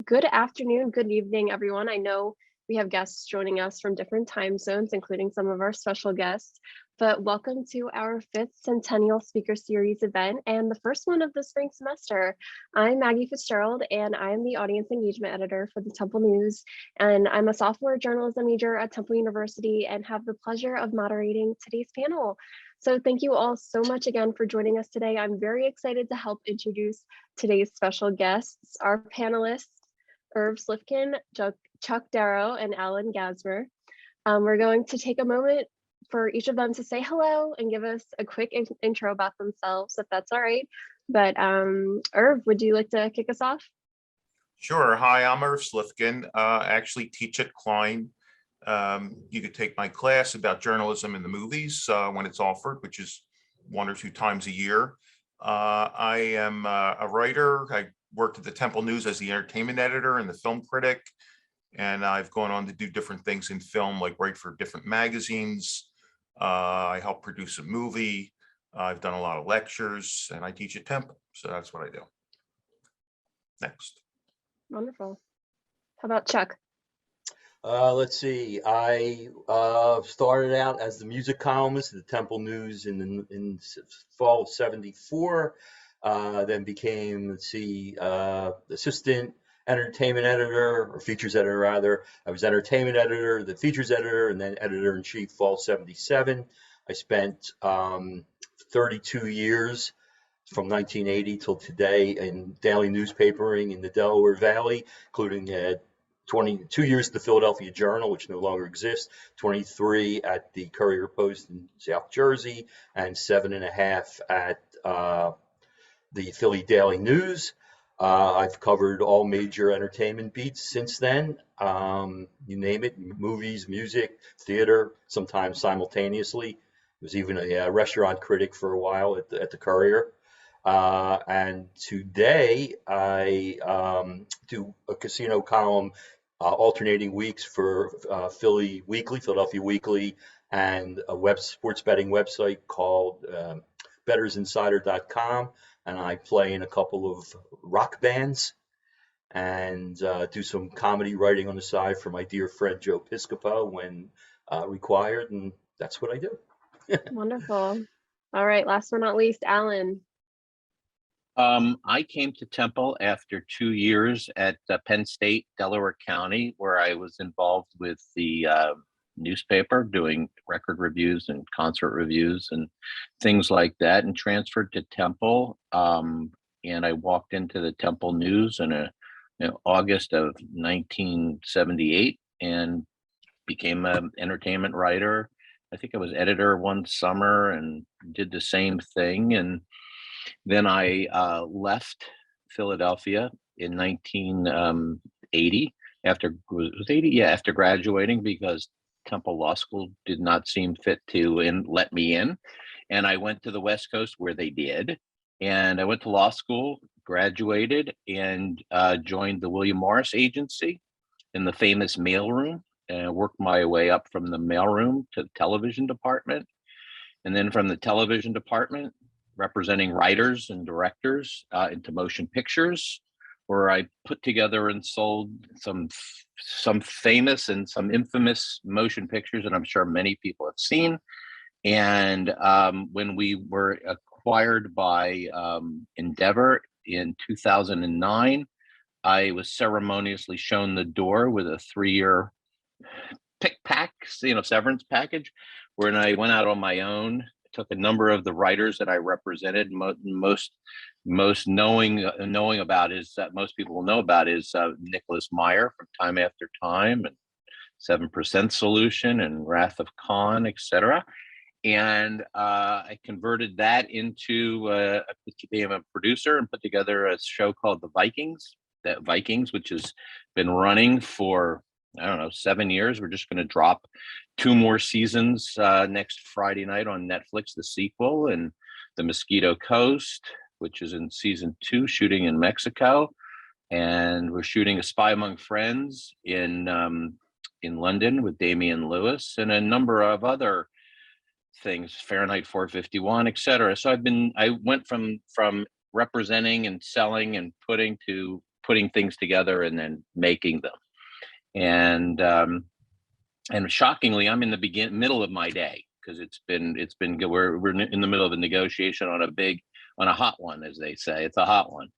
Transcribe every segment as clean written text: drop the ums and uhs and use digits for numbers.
Good afternoon, good evening, everyone. I know we have guests joining us from different time zones, including some of our special guests, but welcome to our fifth Centennial Speaker Series event and the first one of the spring semester. I'm Maggie Fitzgerald, and I'm the Audience Engagement Editor for the Temple News, and I'm a sophomore journalism major at Temple University and have the pleasure of moderating today's panel. So thank you all so much again for joining us today. I'm very excited to help introduce today's special guests, our panelists, Irv Slifkin, Chuck Darrow, and Alan Gasmer. We're going to take a moment for each of them to say hello and give us a quick intro about themselves, if that's all right. But Irv, would you like to kick us off? Sure. Hi, I'm Irv Slifkin. I actually teach at Klein. You could take my class about journalism in the movies when it's offered, which is 1 or 2 times a year. I am a writer. I worked at the Temple News as the entertainment editor and the film critic. And I've gone on to do different things in film, like write for different magazines. I help produce a movie. I've done a lot of lectures, and I teach at Temple. So that's what I do. Next. Wonderful. How about Chuck? Let's see. I started out as the music columnist at the Temple News in fall of '74. Then became, assistant entertainment editor, or features editor rather. I was entertainment editor, the features editor, and then editor-in-chief fall '77. I spent 32 years from 1980 till today in daily newspapering in the Delaware Valley, including 22 years at the Philadelphia Journal, which no longer exists, 23 at the Courier Post in South Jersey, and 7.5 at the Philly Daily News. I've covered all major entertainment beats since then. You name it, movies, music, theater, sometimes simultaneously. I was even a restaurant critic for a while at the Courier. And today I do a casino column alternating weeks for Philadelphia Weekly, and a sports betting website called bettorsinsider.com. And I play in a couple of rock bands and do some comedy writing on the side for my dear friend Joe Piscopo when required. And that's what I do. Wonderful. All right, last but not least, Alan. I came to Temple after 2 years at Penn State, Delaware County, where I was involved with the newspaper doing record reviews and concert reviews and things like that, and transferred to Temple. And I walked into the Temple News in August of 1978 and became an entertainment writer. I think I was editor one summer and did the same thing. And then I left Philadelphia in 1980 after graduating, because Temple Law School did not seem fit to let me in. And I went to the West Coast where they did. And I went to law school, graduated, and joined the William Morris Agency in the famous mailroom, and worked my way up from the mailroom to the television department. And then from the television department, representing writers and directors into motion pictures, where I put together and sold some famous and some infamous motion pictures that I'm sure many people have seen. And when we were acquired by Endeavor in 2009, I was ceremoniously shown the door with a 3-year severance package, where I went out on my own. Took a number of the writers that I represented. Most knowing about is that most people will know about is Nicholas Meyer from Time After Time and 7% Solution and Wrath of Khan, etc. And I converted that into became a producer and put together a show called The Vikings. That Vikings, which has been running for 7 years. We're just going to drop 2 more seasons next Friday night on Netflix, the sequel, and The Mosquito Coast, which is in season 2, shooting in Mexico. And we're shooting A Spy Among Friends in London with Damian Lewis, and a number of other things, Fahrenheit 451, etc. So I went from representing and selling and putting to putting things together and then making them. And shockingly, I'm in the middle of my day, because it's been good. We're in the middle of a negotiation on a hot one, as they say. It's a hot one,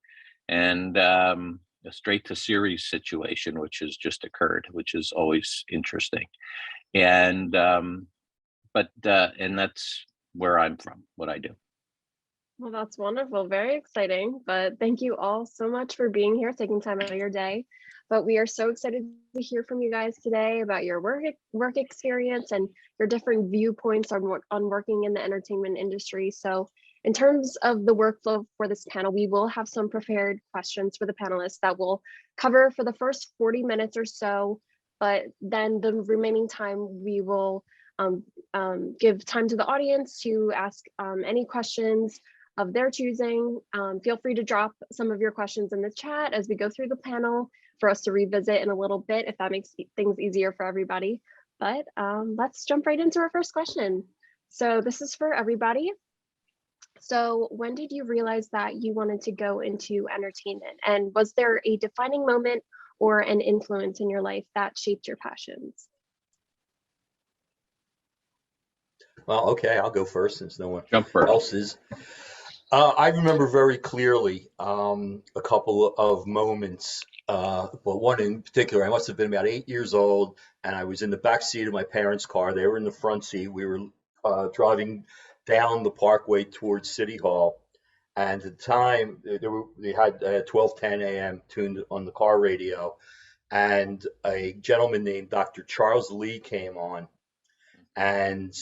and a straight to series situation, which has just occurred, which is always interesting. And and that's where I'm from, what I do. Well, that's wonderful. Very exciting. But thank you all so much for being here, taking time out of your day. But we are so excited to hear from you guys today about your work experience and your different viewpoints on working in the entertainment industry. So in terms of the workflow for this panel, we will have some prepared questions for the panelists that we'll cover for the first 40 minutes or so. But then the remaining time, we will give time to the audience to ask any questions of their choosing. Feel free to drop some of your questions in the chat as we go through the panel for us to revisit in a little bit, if that makes things easier for everybody. But let's jump right into our first question. So this is for everybody. So when did you realize that you wanted to go into entertainment? And was there a defining moment or an influence in your life that shaped your passions? Well, okay, I'll go first since no one Jump first. else is. I remember very clearly a couple of moments. Well, one in particular, I must have been about 8 years old, and I was in the back seat of my parents' car. They were in the front seat. We were driving down the parkway towards City Hall, and at the time they had 12:10 a.m. tuned on the car radio, and a gentleman named Dr. Charles Lee came on, and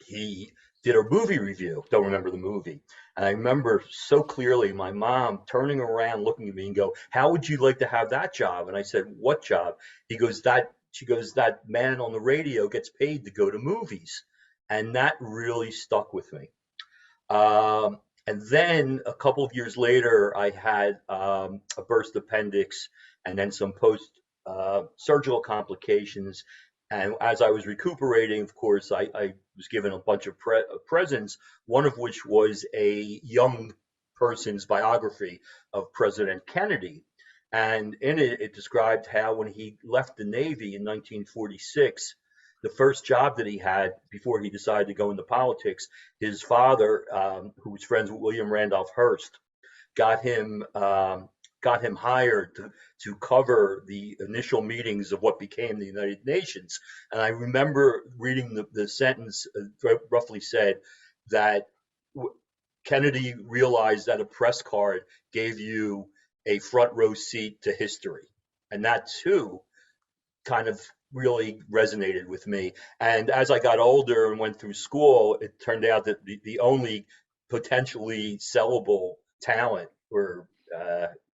he did a movie review. Don't remember the movie. And I remember so clearly my mom turning around, looking at me and go, "How would you like to have that job?" And I said, "What job?" She goes, "That man on the radio gets paid to go to movies." And that really stuck with me. And then a couple of years later, I had a burst appendix and then some post surgical complications. And as I was recuperating, of course, I was given a bunch of presents, one of which was a young person's biography of President Kennedy. And in it, it described how when he left the Navy in 1946, the first job that he had before he decided to go into politics, his father, who was friends with William Randolph Hearst, got him hired to cover the initial meetings of what became the United Nations. And I remember reading the sentence roughly said that Kennedy realized that a press card gave you a front row seat to history. And that too kind of really resonated with me. And as I got older and went through school, it turned out that the only potentially sellable talent or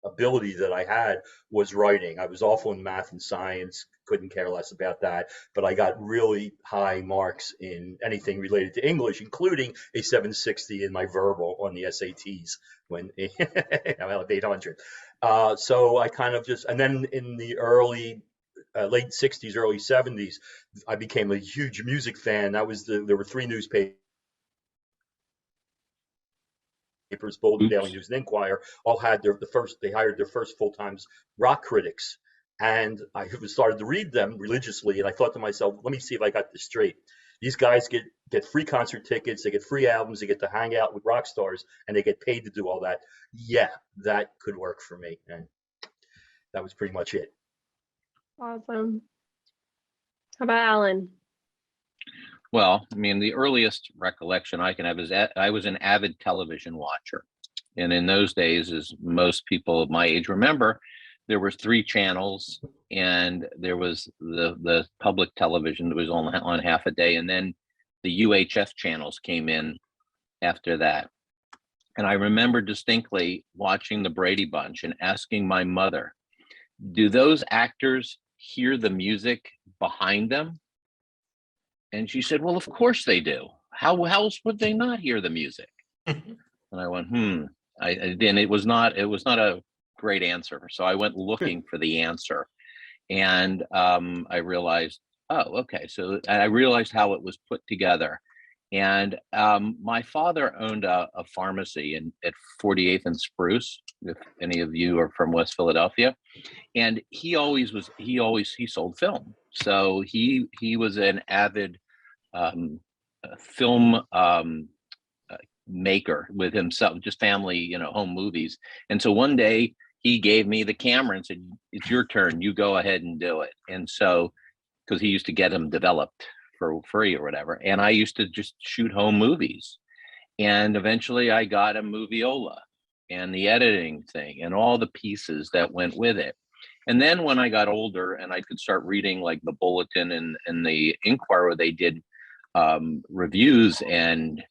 ability that I had was writing. I was awful in math and science, couldn't care less about that, but I got really high marks in anything related to English, including a 760 in my verbal on the SATs when I'm at 800. So I kind of just, and then in the late 60s, early 70s, I became a huge music fan. There were three newspapers, Boulder Daily News and Inquirer, all had they hired their first full-time rock critics. And I started to read them religiously. And I thought to myself, let me see if I got this straight. These guys get free concert tickets, they get free albums, they get to hang out with rock stars, and they get paid to do all that. Yeah, that could work for me. And that was pretty much it. Awesome. How about Alan? Well, I mean, the earliest recollection I can have is I was an avid television watcher. And in those days, as most people of my age remember, there were 3 channels, and there was the public television that was on half a day. And then the UHF channels came in after that. And I remember distinctly watching the Brady Bunch and asking my mother, do those actors hear the music behind them? And she said, well, of course they do. How else would they not hear the music? And I went, and it was not a great answer. So I went looking for the answer, and I realized, oh, okay. So I realized how it was put together. And my father owned a pharmacy at 48th and Spruce, if any of you are from West Philadelphia. And he sold film. So he was an avid film maker with himself, just family, home movies. And so one day he gave me the camera and said, "It's your turn. You go ahead and do it." And so, because he used to get them developed for free or whatever, and I used to just shoot home movies. And eventually I got a moviola and the editing thing and all the pieces that went with it. And then when I got older and I could start reading like the Bulletin and the Inquirer, where they did reviews and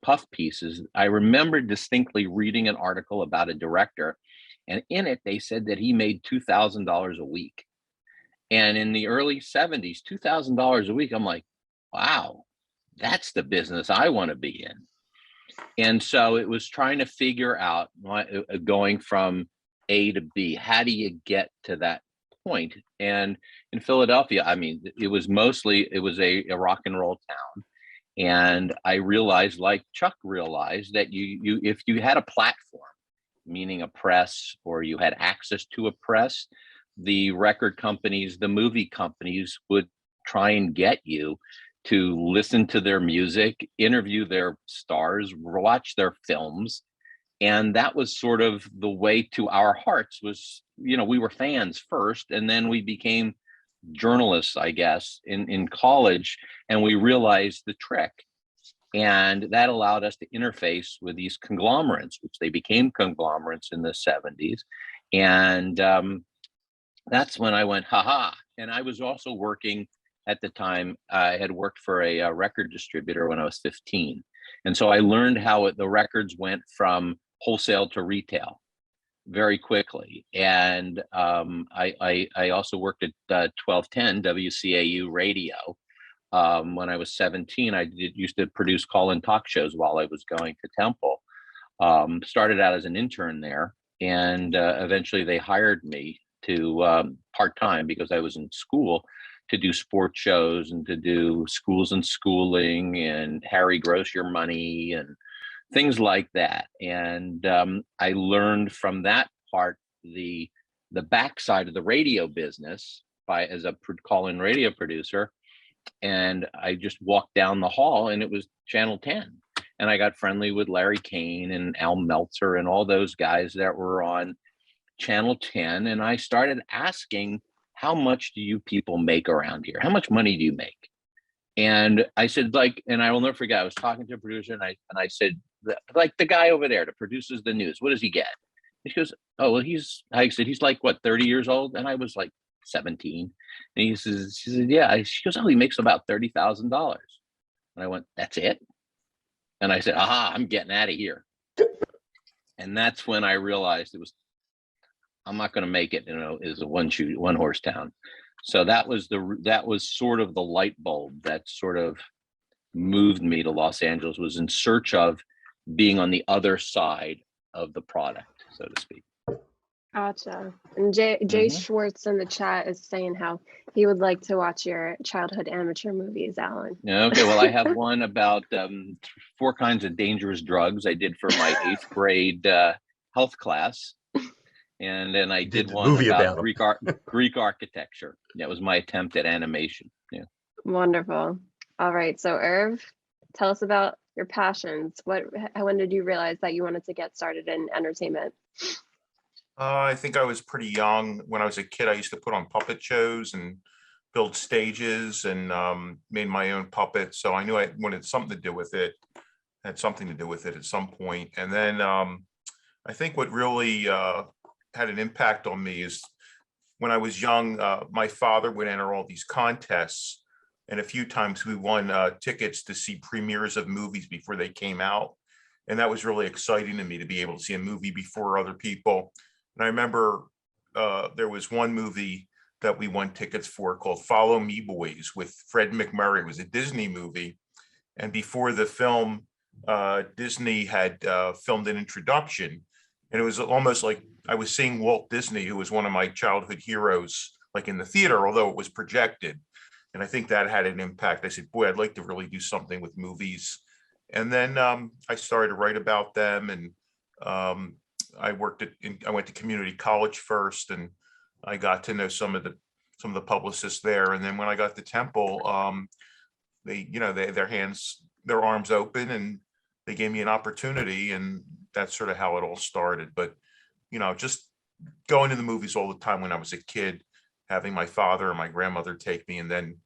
puff pieces, I remember distinctly reading an article about a director, and in it they said that he made $2,000 a week. And in the early 70s, $2,000 a week, I'm like, wow, that's the business I want to be in. And so it was trying to figure out, going from A to B, how do you get to that point? And in Philadelphia, I mean, it was a rock and roll town. And I realized, like Chuck realized, that you if you had a platform, meaning a press, or you had access to a press, the record companies, the movie companies would try and get you to listen to their music, interview their stars, watch their films. And that was sort of the way to our hearts. Was, we were fans first, and then we became journalists, I guess, in college, and we realized the trick. And that allowed us to interface with these conglomerates, which they became conglomerates in the 70s. And that's when I went, haha. And I was also working at the time. I had worked for a record distributor when I was 15. And so I learned how the records went from wholesale to retail very quickly. And I also worked at 1210 WCAU radio. When I was 17, I used to produce call-in talk shows while I was going to Temple. Started out as an intern there, and eventually they hired me to part-time, because I was in school, to do sports shows and to do Schools and Schooling and Harry Gross Your Money and things like that. And I learned from that part the backside of the radio business as a call-in radio producer. And I just walked down the hall and it was Channel 10. And I got friendly with Larry Kane and Al Meltzer and all those guys that were on Channel 10. And I started asking, how much do you people make around here? How much money do you make? And I said, and I will never forget, I was talking to a producer and I said, like the guy over there that produces the news, what does he get? He goes, oh, well, I said, he's like, what, 30 years old? And I was like 17. And she said, yeah. She goes, oh, he makes about $30,000. And I went, that's it? And I said, aha, I'm getting out of here. And that's when I realized I'm not going to make it, is a one horse town. So that was sort of the light bulb that sort of moved me to Los Angeles, was in search of being on the other side of the product, so to speak. Gotcha. And Jay Schwartz in the chat is saying how he would like to watch your childhood amateur movies, Alan. Okay, well, I have one about 4 kinds of dangerous drugs I did for my 8th grade health class. And then I did one about Greek architecture. That was my attempt at animation. Yeah. Wonderful. All right. So Irv, tell us about your passions. When did you realize that you wanted to get started in entertainment? I think I was pretty young. When I was a kid, I used to put on puppet shows and build stages and made my own puppets. So I knew I wanted something to do with it, had something to do with it at some point. And then I think what really had an impact on me is when I was young, my father would enter all these contests. And a few times we won tickets to see premieres of movies before they came out. And that was really exciting to me, to be able to see a movie before other people. And I remember there was one movie that we won tickets for called Follow Me Boys with Fred McMurray. It was a Disney movie. And before the film, Disney had filmed an introduction. And it was almost like I was seeing Walt Disney, who was one of my childhood heroes, like in the theater, although it was projected. And I think that had an impact. I said, boy, I'd like to really do something with movies. And then I started to write about them. And I went to community college first, and I got to know some of the publicists there. And then when I got to Temple, their arms open, and they gave me an opportunity, and that's sort of how it all started. But, just going to the movies all the time when I was a kid, having my father and my grandmother take me, and then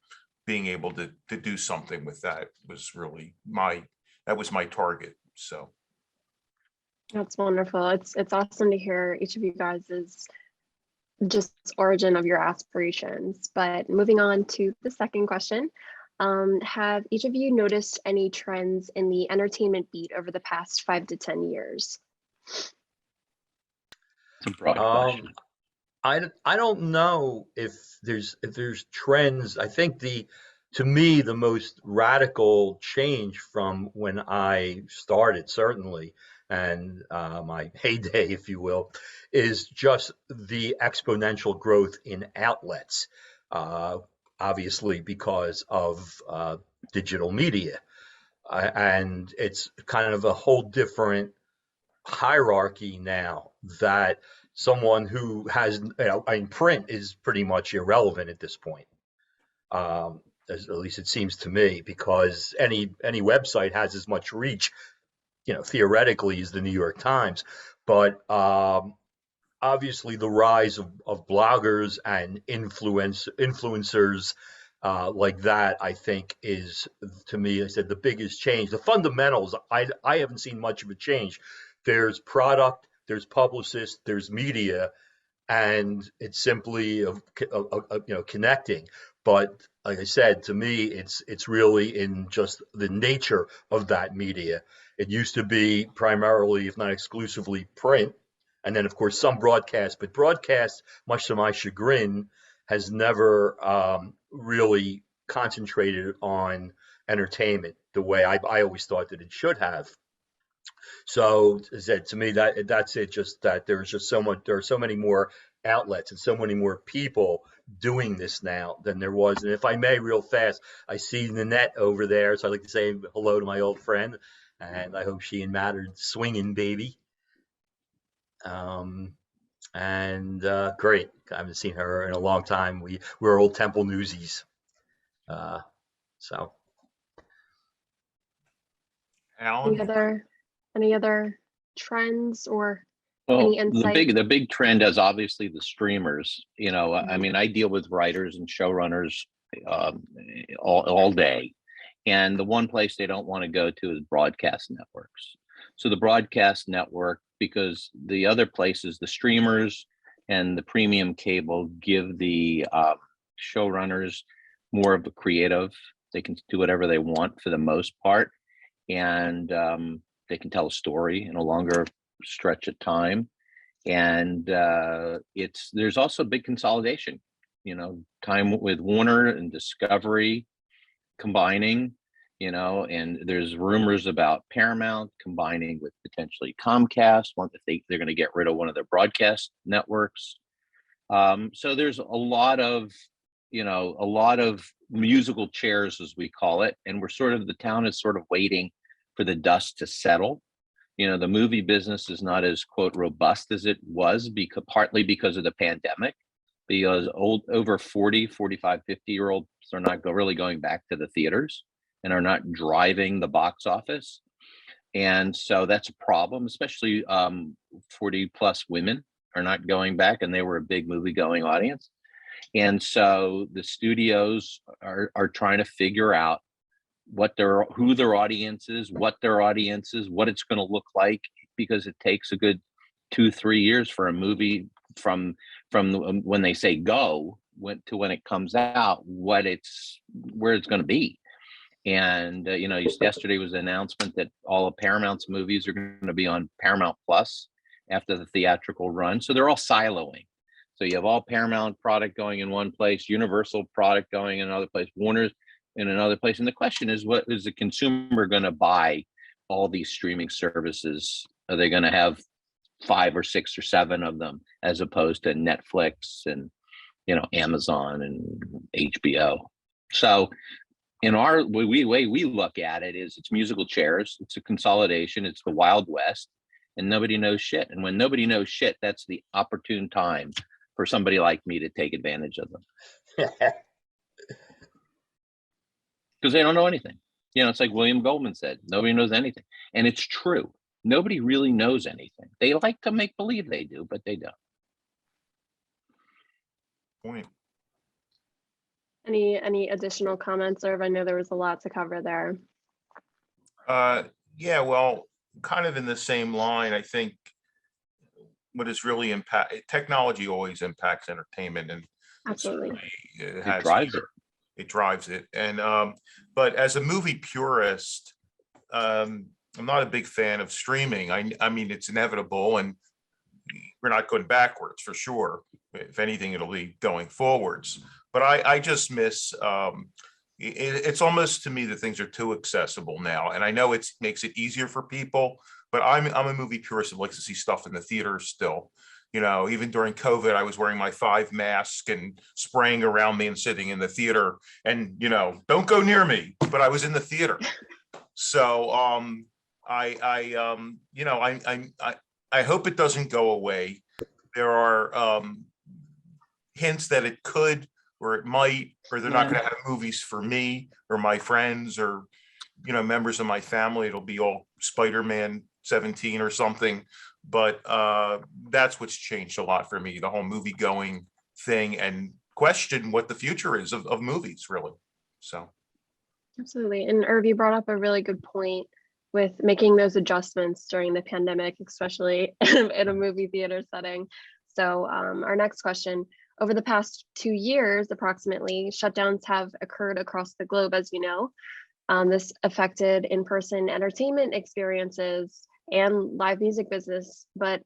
being able to do something with that was really my target. So. That's wonderful. It's awesome to hear each of you guys' just origin of your aspirations. But moving on to the second question, have each of you noticed any trends in the entertainment beat over the past 5 to 10 years? It's a broad question. I don't know if there's trends. I think to me, the most radical change from when I started, certainly, and my heyday, if you will, is just the exponential growth in outlets, obviously because of digital media. And it's kind of a whole different hierarchy now, that someone who has, print is pretty much irrelevant at this point. At least it seems to me, because any website has as much reach, theoretically, as the New York Times. But obviously the rise of bloggers and influencers like that, I think, is, to me, I said, the biggest change. The fundamentals, I haven't seen much of a change. There's product, there's publicists, there's media, and it's simply connecting. But like I said, to me, it's really in just the nature of that media. It used to be primarily, if not exclusively, print, and then of course some broadcast. But broadcast, much to my chagrin, has never really concentrated on entertainment the way I always thought that it should have. So, as I said, to me, that's it. Just that there are so many more outlets and so many more people doing this now than there was. And if I may, real fast, I see Nanette over there, so I'd like to say hello to my old friend, and I hope she and Matt are swinging, baby. And great. I haven't seen her in a long time. We're old Temple newsies. So. Alan? Any other trends or Well, any insight? the big trend is obviously the streamers. I mean, I deal with writers and showrunners all day, and the one place they don't want to go to is broadcast networks. So the broadcast network, because the other places, the streamers and the premium cable, give the showrunners more of a creative. They can do whatever they want for the most part, and they can tell a story in a longer stretch of time. And there's also big consolidation, time with Warner and Discovery combining, and there's rumors about Paramount combining with potentially Comcast, if they're going to get rid of one of their broadcast networks. So there's a lot of musical chairs, as we call it, and the town is sort of waiting for the dust to settle. The movie business is not as, quote, robust as it was, partly because of the pandemic, because over 40, 45, 50-year-olds are not really going back to the theaters and are not driving the box office. And so that's a problem, especially 40 plus women are not going back, and they were a big movie going audience. And so the studios are trying to figure out who their audience is, what it's going to look like, because it takes a good 2-3 years for a movie from when they say go to when it comes out, where it's going to be. And yesterday was an announcement that all of Paramount's movies are going to be on Paramount Plus after the theatrical run. So they're all siloing. So you have all Paramount product going in one place, Universal product going in another place, Warner's in another place. And the question is, what is the consumer going to buy all these streaming services? Are they going to have 5 or 6 or 7 of them, as opposed to Netflix and Amazon and HBO? So in our way we look at it is it's musical chairs, it's a consolidation, it's the Wild West, and nobody knows shit. And when nobody knows shit, that's the opportune time for somebody like me to take advantage of them because they don't know anything. You know, it's like William Goldman said, nobody knows anything. And it's true. Nobody really knows anything. They like to make believe they do, but they don't. Point. Any additional comments, Irv? I know there was a lot to cover there. Yeah, well, kind of in the same line, I think what is really technology always impacts entertainment, and Absolutely. It drives it. It drives it. And but as a movie purist, I'm not a big fan of streaming. I mean, it's inevitable, and we're not going backwards for sure. If anything, it'll be going forwards. But I just miss. It's almost to me that things are too accessible now, and I know it makes it easier for people. But I'm a movie purist that likes to see stuff in the theater still. You know, even during COVID, I was wearing my 5 mask and spraying around me and sitting in the theater. And you know, don't go near me. But I was in the theater. So you know, I hope it doesn't go away. There are hints that it could, or it might, or they're not going to have movies for me or my friends or, you know, members of my family. It'll be all Spider-Man 17 or something. But that's what's changed a lot for me, the whole movie going thing, and question what the future is of movies, really. So. Absolutely. And Irv, you brought up a really good point with making those adjustments during the pandemic, especially in a movie theater setting. So our next question, over the past 2 years, approximately, shutdowns have occurred across the globe, as you know. This affected in-person entertainment experiences and live music business, but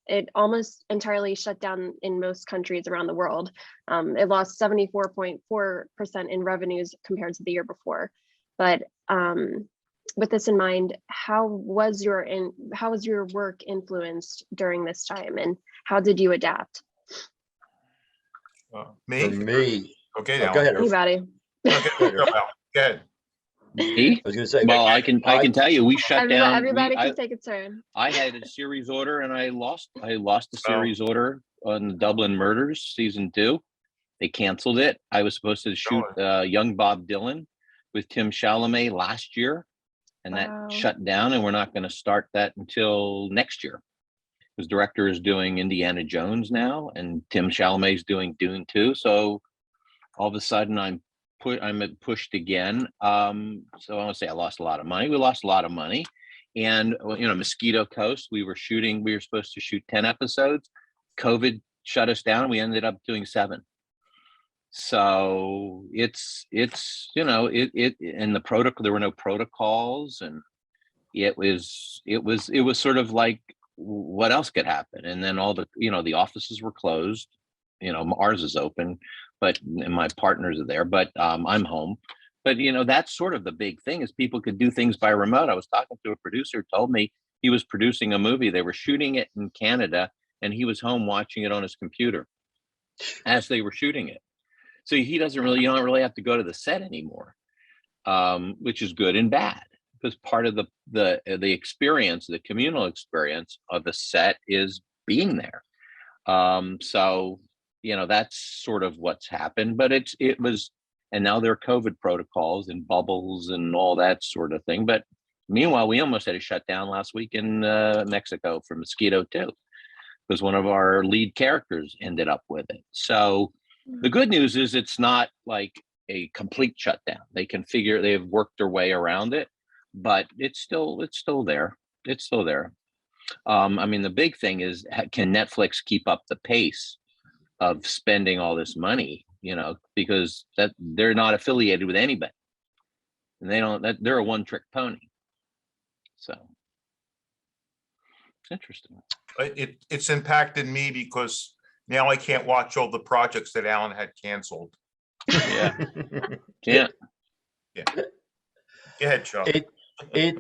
it almost entirely shut down in most countries around the world. It lost 74.4% in revenues compared to the year before. But with this in mind, how was your work influenced during this time, and how did you adapt? Me? For me. Okay, Go ahead. Anybody? Okay, go ahead. I was going to say. Well, I can tell you, we shut down. Everybody can take a turn. I had a series order, and I lost the series order on the Dublin Murders season 2. They canceled it. I was supposed to shoot Young Bob Dylan with Tim Chalamet last year, and that shut down, and we're not going to start that until next year. His director is doing Indiana Jones now, and Tim Chalamet's doing Dune 2. So all of a sudden I'm pushed again. So I want to say I lost a lot of money. We lost a lot of money. And, you know, Mosquito Coast, we were supposed to shoot 10 episodes. COVID shut us down. We ended up doing 7. So it's, you know, and the protocol, there were no protocols, and it was sort of like, what else could happen? And then all the, you know, the offices were closed. You know, ours is open, and my partners are there, but I'm home. But, you know, that's sort of the big thing, is people could do things by remote. I was talking to a producer who told me he was producing a movie. They were shooting it in Canada, and he was home watching it on his computer as they were shooting it. So you don't really have to go to the set anymore, which is good and bad, because part of the experience, the communal experience of the set, is being there. So, you know, that's sort of what's happened. But and now there are COVID protocols and bubbles and all that sort of thing. But meanwhile, we almost had a shutdown last week in Mexico for Mosquito 2, because one of our lead characters ended up with it. So the good news is it's not like a complete shutdown. They've worked their way around it, but it's still there. It's still there. I mean, the big thing is, can Netflix keep up the pace of spending all this money, you know, because they're not affiliated with anybody, and they're a one-trick pony. So it's interesting. It's impacted me because now I can't watch all the projects that Alan had canceled. Yeah. Yeah. Go ahead, Chuck. It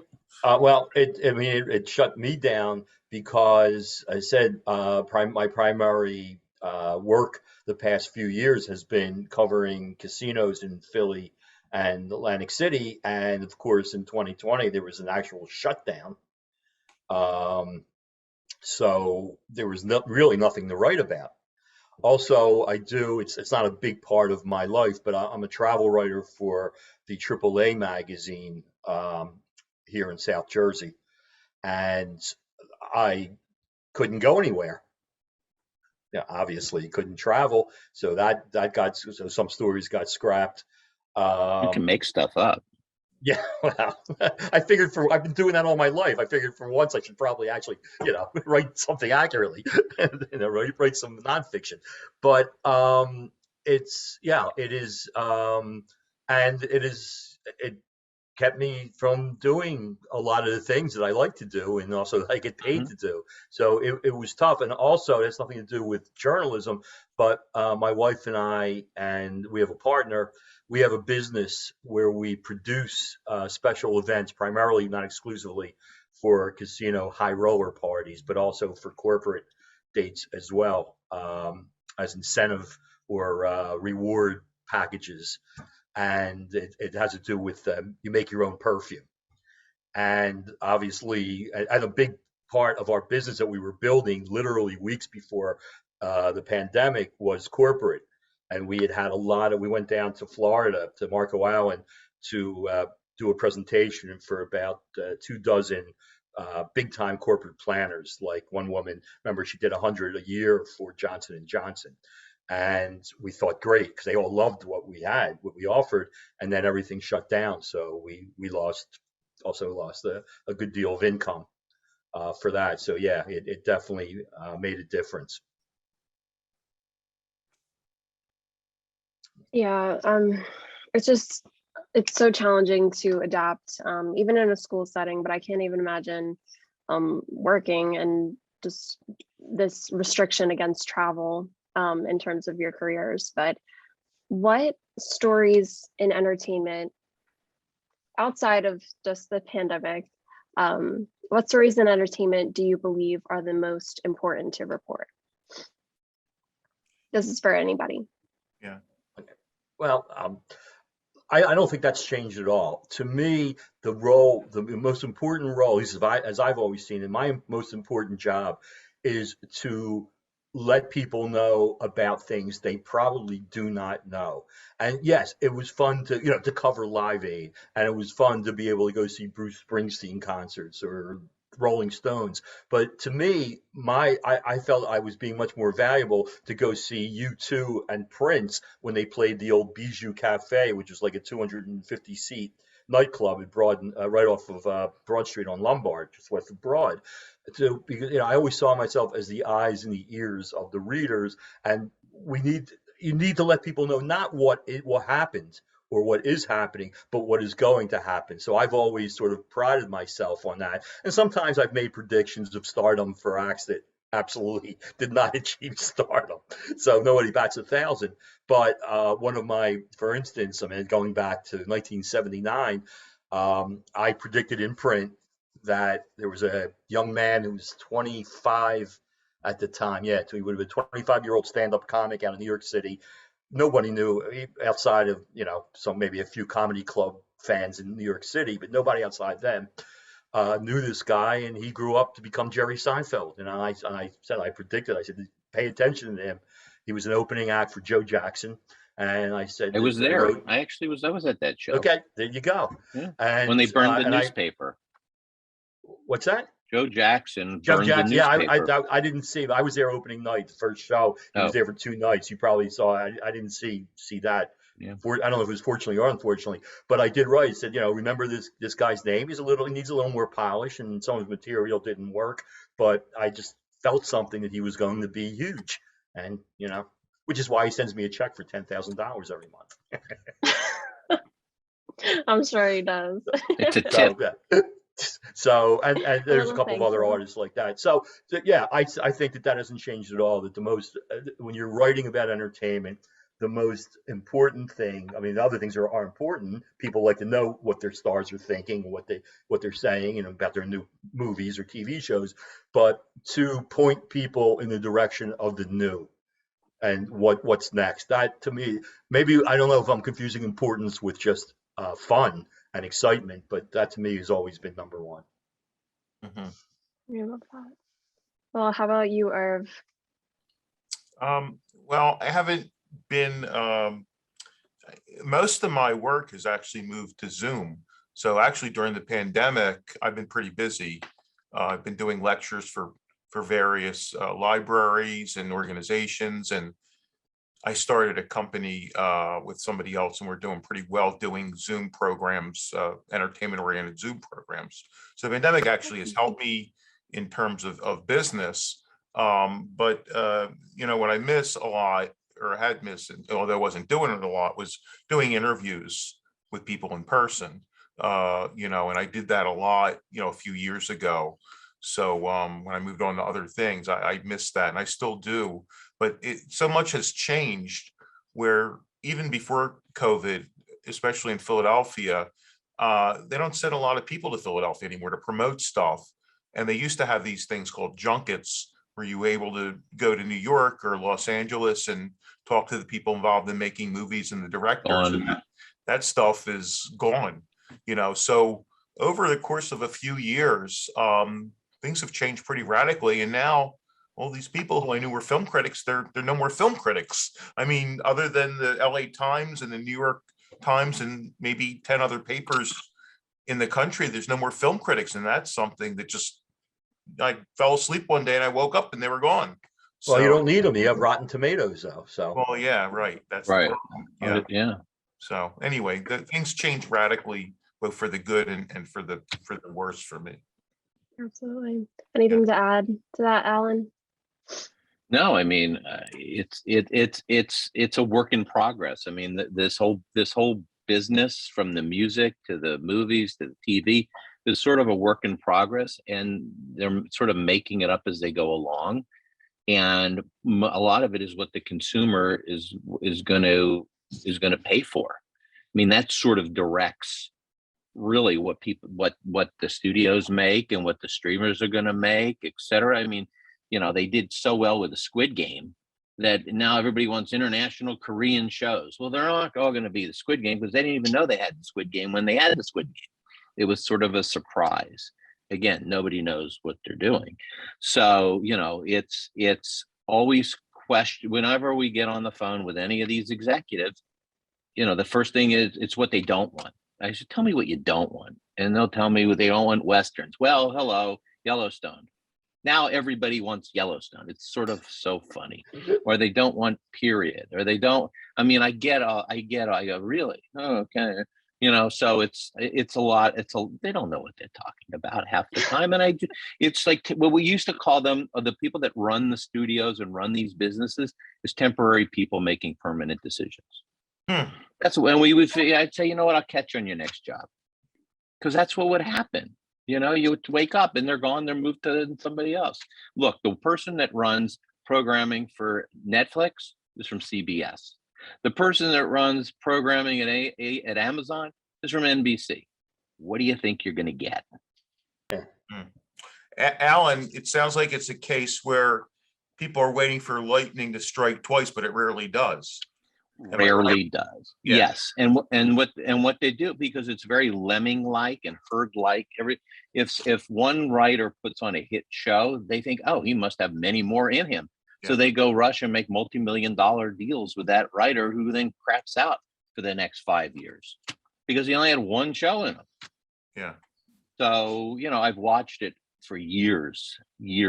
shut me down because I said my primary work the past few years has been covering casinos in Philly and Atlantic City. And of course, in 2020, there was an actual shutdown. So there was really nothing to write about. Also, it's not a big part of my life, but I'm a travel writer for the AAA magazine here in South Jersey. And I couldn't go anywhere. Yeah, obviously couldn't travel. So so some stories got scrapped. You can make stuff up. Yeah, well, I've been doing that all my life. I figured for once I should probably actually, write something accurately, write some nonfiction. But it is, and it kept me from doing a lot of the things that I like to do and also that I get paid to do. So it was tough. And also, it has nothing to do with journalism, but my wife and we have a partner. We have a business where we produce special events, primarily, not exclusively, for casino high roller parties, but also for corporate dates as well, as incentive or reward packages. And it has to do with you make your own perfume. And obviously, and a big part of our business that we were building literally weeks before the pandemic was corporate. And we went down to Florida, to Marco Island, to do a presentation for about 24 big time corporate planners. Like one woman, remember, she did 100 a year for Johnson and Johnson. And we thought, great, because they all loved what we offered, and then everything shut down. So we lost a good deal of income for that. So yeah, it definitely made a difference. Yeah, it's so challenging to adapt, even in a school setting, but I can't even imagine working and just this restriction against travel in terms of your careers. But what stories in entertainment, outside of just the pandemic, what stories in entertainment do you believe are the most important to report? This is for anybody. Yeah. Well, I don't think that's changed at all. To me, the most important role, at least as I've always seen it, my most important job is to let people know about things they probably do not know. And yes, it was fun to cover Live Aid, and it was fun to be able to go see Bruce Springsteen concerts or Rolling Stones. But to me, I felt I was being much more valuable to go see U2 and Prince when they played the old Bijou Cafe, which was like a 250 seat nightclub at right off of Broad Street on Lombard, just west of Broad. So because I always saw myself as the eyes and the ears of the readers, and you need to let people know not what happened or what is happening, but what is going to happen. So I've always sort of prided myself on that. And sometimes I've made predictions of stardom for acts that absolutely did not achieve stardom. So nobody bats 1,000. But for instance, going back to 1979, I predicted in print that there was a young man who was 25 at the time. Yeah, so he would have been a 25-year-old stand-up comic out of New York City. Nobody knew outside of, maybe a few comedy club fans in New York City, but nobody outside them knew this guy, and he grew up to become Jerry Seinfeld. And I said, pay attention to him. He was an opening act for Joe Jackson. And I said, I was there. I was at that show. Okay, there you go. Yeah. And when they burned the newspaper. What's that? Joe Jackson burned the newspaper. Yeah, I didn't see it. I was there opening night, the first show. He was there for 2 nights. You probably saw it. I didn't see that. Yeah. I don't know if it was fortunately or unfortunately, but I did write. It said, remember this guy's name. He needs a little more polish, and some of his material didn't work. But I just felt something that he was going to be huge, and which is why he sends me a check for $10,000 every month. I'm sure he does. It's a tip. So and there's a couple of other artists like that. So yeah, I think that hasn't changed at all. That the most when you're writing about entertainment, the most important thing. I mean, the other things are important. People like to know what their stars are thinking, what they're saying, about their new movies or TV shows. But to point people in the direction of the new, and what's next. That to me, maybe I don't know if I'm confusing importance with just fun and excitement, but that to me has always been number one. Mhm. I love that. Well, how about you, Irv? Well, I haven't been, most of my work has actually moved to Zoom. So actually during the pandemic, I've been pretty busy. I've been doing lectures for various libraries and organizations, and I started a company with somebody else, and we're doing pretty well doing Zoom programs, entertainment-oriented Zoom programs. So the pandemic actually has helped me in terms of business. But what I miss a lot, or had missed, although I wasn't doing it a lot, was doing interviews with people in person. And I did that a lot, a few years ago. So when I moved on to other things, I missed that, and I still do. But so much has changed where even before COVID, especially in Philadelphia, they don't send a lot of people to Philadelphia anymore to promote stuff. And they used to have these things called junkets where you were able to go to New York or Los Angeles and talk to the people involved in making movies and the directors. And that stuff is gone, so over the course of a few years, things have changed pretty radically. And now all these people who I knew were film critics, they're no more film critics. I mean, other than the LA Times and the New York Times and maybe 10 other papers in the country, there's no more film critics. And that's something that just, I fell asleep one day and I woke up and they were gone. Well, you don't need them. You have Rotten Tomatoes, though. So. Well, yeah, right. That's right. the problem. Yeah. So anyway, things change radically, both for the good and for the worse for me. Absolutely. Anything to add to that, Alan? No, I mean, it's a work in progress. I mean, this whole business, from the music to the movies to the TV, is sort of a work in progress, and they're sort of making it up as they go along. And a lot of it is what the consumer is going to pay for. I mean, that sort of directs really what the studios make and what the streamers are going to make, et cetera. I mean, they did so well with the Squid Game that now everybody wants international Korean shows. Well, they're not all going to be the Squid Game because they didn't even know they had the Squid Game when they had the Squid Game. It was sort of a surprise. Again, nobody knows what they're doing. So, it's always question. Whenever we get on the phone with any of these executives, the first thing is it's what they don't want. I said, tell me what you don't want. And they'll tell me they don't want Westerns. Well, hello, Yellowstone. Now everybody wants Yellowstone. It's sort of so funny. Or they don't want period. Or they don't, I mean, I go, really? Oh, okay. So it's a lot. They don't know what they're talking about half the time. And it's like, what we used to call them, the people that run the studios and run these businesses, is temporary people making permanent decisions. That's when I'd say, I'll catch you on your next job. Because that's what would happen. You would wake up and they're gone, they're moved to somebody else. Look, the person that runs programming for Netflix is from CBS. The person that runs programming at Amazon is from NBC. What do you think you're going to get? Alan, it sounds like it's a case where people are waiting for lightning to strike twice, but it rarely does. Rarely does. Yeah. Yes. And what they do, because it's very lemming-like and herd-like. If one writer puts on a hit show, they think, oh, he must have many more in him. Yeah. So they go rush and make multi-million-dollar deals with that writer, who then craps out for the next 5 years because he only had one show in him. Yeah. So, I've watched it for years,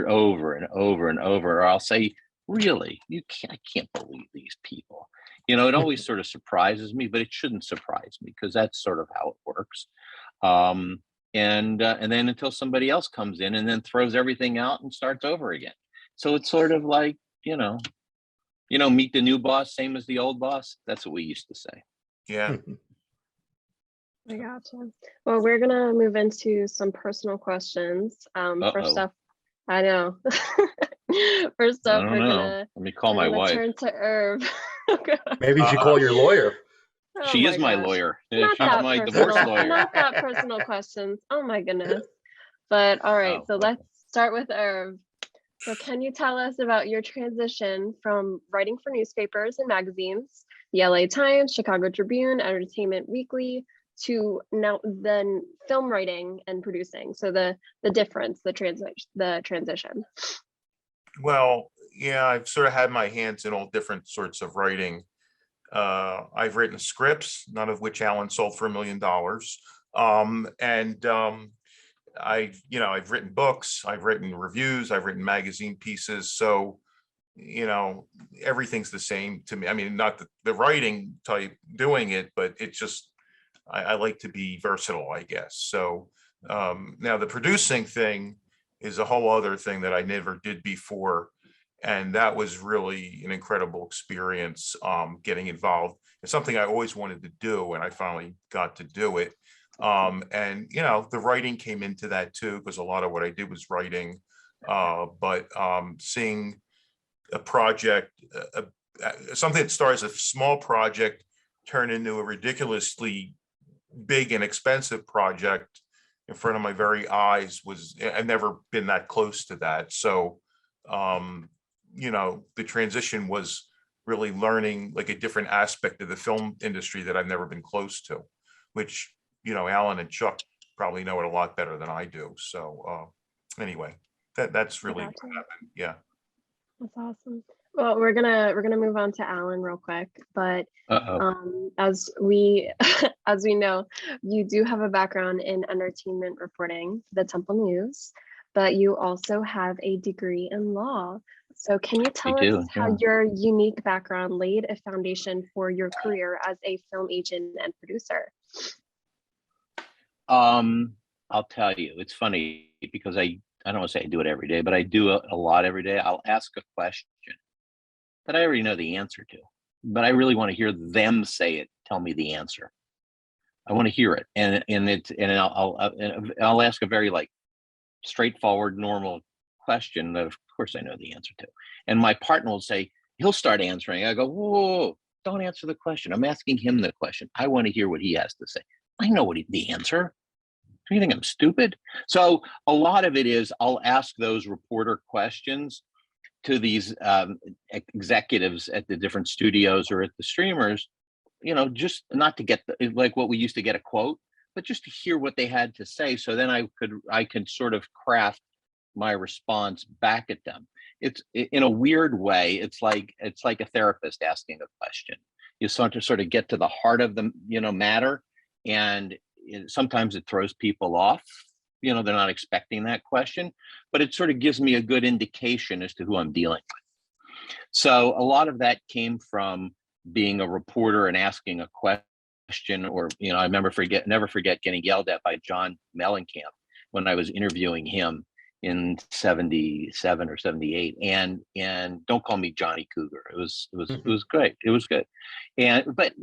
over and over and over. Or I'll say, really, I can't believe these people. It always sort of surprises me, but it shouldn't surprise me because that's sort of how it works. And then until somebody else comes in and then throws everything out and starts over again. So it's sort of like, meet the new boss, same as the old boss. That's what we used to say. Yeah. I gotcha. Well, we're gonna move into some personal questions. First up, I know. First up, let me call my wife. Turn to Irv. Maybe you should call your lawyer. She is my lawyer. Not She's my divorce lawyer. Not that personal questions. Oh my goodness. But all right, so let's start with Irv. So can you tell us about your transition from writing for newspapers and magazines, the LA Times, Chicago Tribune, Entertainment Weekly, to now then film writing and producing? So the difference, the transition. Well, yeah, I've sort of had my hands in all different sorts of writing. I've written scripts, none of which Alan sold for $1 million. I've written books, I've written reviews, I've written magazine pieces. So, everything's the same to me. I mean, not the writing type doing it, but it's just, I like to be versatile, I guess. So now the producing thing is a whole other thing that I never did before. And that was really an incredible experience, getting involved. It's something I always wanted to do, and I finally got to do it. And the writing came into that too, because a lot of what I did was writing. But seeing a project, something that starts a small project turn into a ridiculously big and expensive project in front of my very eyes I've never been that close to that. So, the transition was really learning like a different aspect of the film industry that I've never been close to, which, Alan and Chuck probably know it a lot better than I do. So, anyway, that's really what happened. Yeah. That's awesome. Well, we're gonna move on to Alan real quick, but as we as we know, you do have a background in entertainment reporting, the Temple News, but you also have a degree in law. So can you tell us how your unique background laid a foundation for your career as a film agent and producer? I'll tell you, it's funny because I don't want to say I do it every day, but I do a lot every day. I'll ask a question that I already know the answer to, but I really want to hear them say it, tell me the answer. I want to hear it. And I'll ask a very straightforward, normal question that of course I know the answer to. And my partner will say, he'll start answering. I go, whoa, don't answer the question. I'm asking him the question. I want to hear what he has to say. I know the answer. Do you think I'm stupid? So a lot of it is I'll ask those reporter questions to these executives at the different studios or at the streamers, just not to get like what we used to get a quote, but just to hear what they had to say. So then I can sort of craft my response back at them. It's in a weird way. It's like a therapist asking a question. You start to sort of get to the heart of the matter, and sometimes it throws people off. They're not expecting that question, but it sort of gives me a good indication as to who I'm dealing with. So a lot of that came from being a reporter and asking a question, or I never forget getting yelled at by John Mellencamp when I was interviewing him in 77 or 78, and don't call me Johnny Cougar. It was great. It was good. But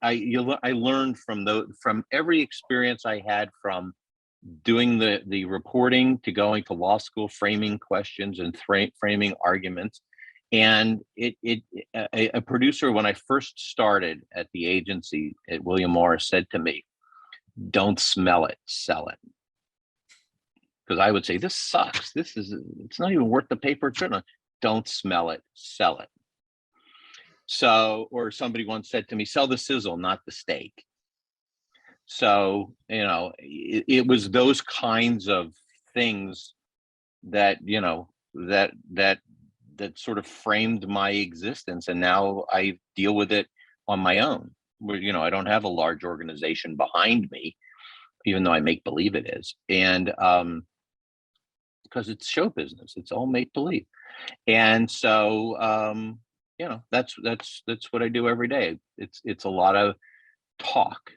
I learned from every experience I had, from doing the reporting to going to law school, framing questions and framing arguments. And a producer, when I first started at the agency at William Morris, said to me, "Don't smell it, sell it." Because I would say, this sucks. It's not even worth the paper it's written on. Don't smell it, sell it. So, or somebody once said to me, sell the sizzle, not the steak. So, it was those kinds of things that, that sort of framed my existence. And now I deal with it on my own, where, I don't have a large organization behind me, even though I make believe it is. And, because it's show business, it's all make believe. And so, that's what I do every day. It's a lot of talk.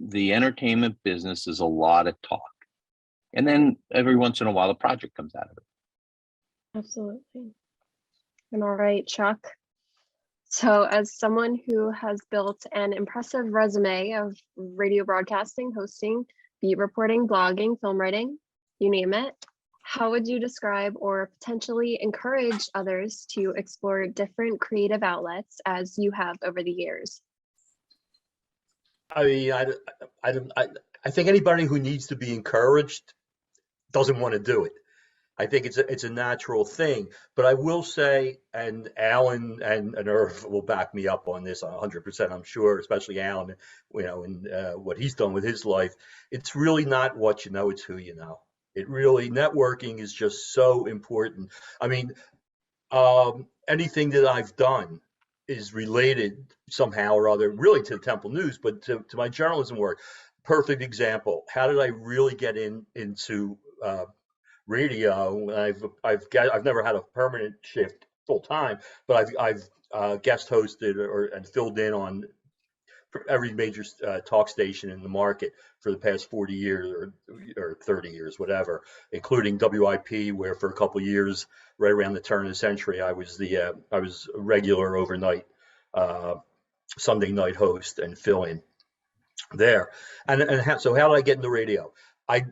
The entertainment business is a lot of talk. And then every once in a while, a project comes out of it. Absolutely. And all right, Chuck. So as someone who has built an impressive resume of radio broadcasting, hosting, beat reporting, blogging, film writing, you name it, how would you describe or potentially encourage others to explore different creative outlets as you have over the years? I mean, I think anybody who needs to be encouraged doesn't want to do it. I think it's a natural thing. But I will say, and Alan and Irv will back me up on this 100%, I'm sure, especially Alan, and what he's done with his life. It's really not what you know, it's who you know. It really, networking is just so important. I mean, anything that I've done is related somehow or other, really to the Temple News, but to my journalism work. Perfect example. How did I really get into radio? I've never had a permanent shift full time, but I've guest hosted and filled in on every major talk station in the market for the past 40 years or 30 years, whatever, including WIP, where for a couple of years, right around the turn of the century, I was a regular overnight Sunday night host and fill in there. So how did I get into radio? I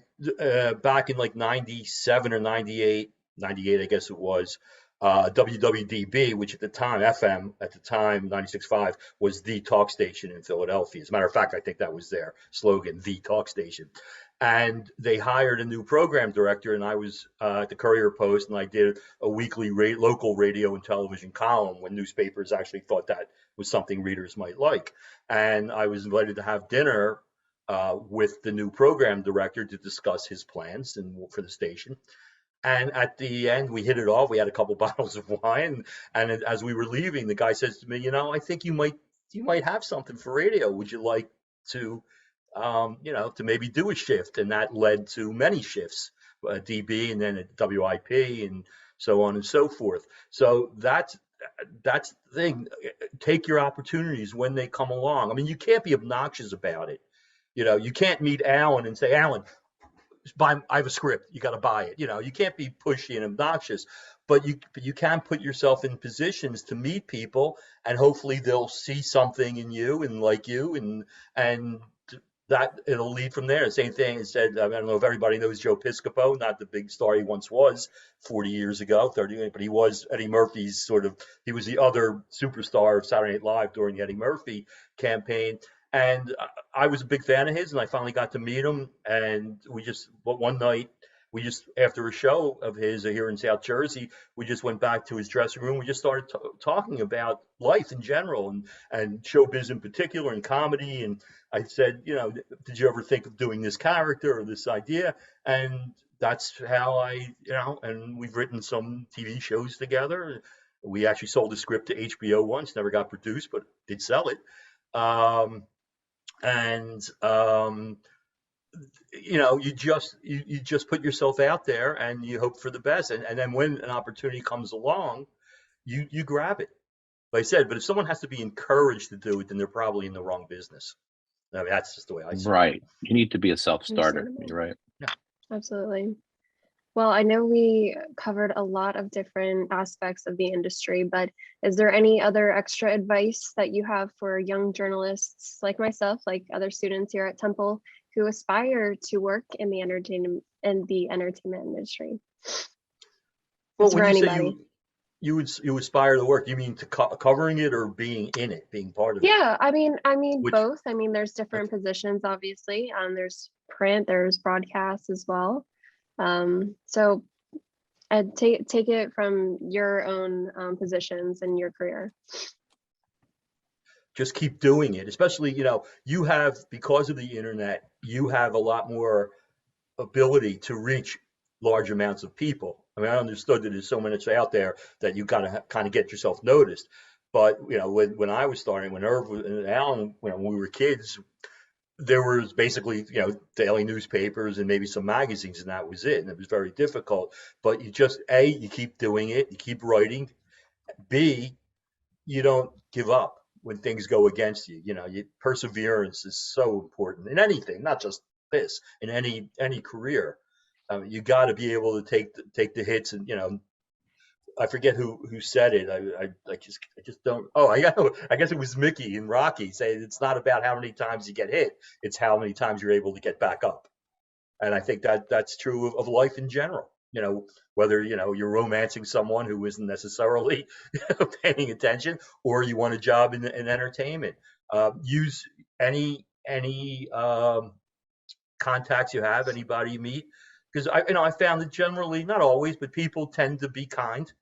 back in like 97 or 98, I guess it was, WWDB, which at the time, FM at the time, 96.5, was the talk station in Philadelphia. As a matter of fact, I think that was their slogan, the talk station. And they hired a new program director, and I was at the Courier Post, and I did a weekly local radio and television column when newspapers actually thought that was something readers might like. And I was invited to have dinner with the new program director to discuss his plans for the station. And at the end, we hit it off. We had a couple bottles of wine, and as we were leaving, the guy says to me, I think you might have something for radio. Would you like to, to maybe do a shift? And that led to many shifts, DB, and then at WIP, and so on and so forth. So that's the thing. Take your opportunities when they come along. I mean, you can't be obnoxious about it. You can't meet Alan and say, Alan, I have a script. You got to buy it. You can't be pushy and obnoxious, but you can put yourself in positions to meet people, and hopefully they'll see something in you and like you, and that it'll lead from there. Same thing is said. I don't know if everybody knows Joe Piscopo, not the big star he once was 40 years ago, 30, but he was Eddie Murphy's he was the other superstar of Saturday Night Live during the Eddie Murphy campaign. And I was a big fan of his, and I finally got to meet him. And one night, after a show of his here in South Jersey, we just went back to his dressing room. We just started talking about life in general and showbiz in particular and comedy. And I said, did you ever think of doing this character or this idea? And that's how and we've written some TV shows together. We actually sold a script to HBO once, never got produced, but did sell it. You just put yourself out there and you hope for the best. And then when an opportunity comes along, you grab it. Like I said, but if someone has to be encouraged to do it, then they're probably in the wrong business. I mean, that's just the way I see it. Right. You need to be a self-starter. You're right. Yeah. Absolutely. Well, I know we covered a lot of different aspects of the industry, but is there any other extra advice that you have for young journalists like myself, like other students here at Temple, who aspire to work in the entertainment industry? Well, when you say you aspire to work, you mean to covering it or being in it, being part of it? Yeah, I mean both. I mean, there's different positions, obviously. There's print, there's broadcast as well. So take it from your own positions in your career. Just keep doing it, especially, you have, because of the internet, you have a lot more ability to reach large amounts of people. I mean, I understood that there's so much out there that you got to kind of get yourself noticed. But, when I was starting, when Irv and Alan, when we were kids, there was basically, daily newspapers and maybe some magazines, and that was it. And it was very difficult. But you just, A, you keep doing it, you keep writing. B, you don't give up when things go against you. Perseverance is so important in anything, not just this, in any career. You got to be able to take the hits, and I forget who said it. I just don't. Oh, I guess it was Mickey in Rocky saying it's not about how many times you get hit, it's how many times you're able to get back up. And I think that's true of life in general. Whether you're romancing someone who isn't necessarily paying attention, or you want a job in entertainment. Use any contacts you have, anybody you meet, because I found that generally, not always, but people tend to be kind,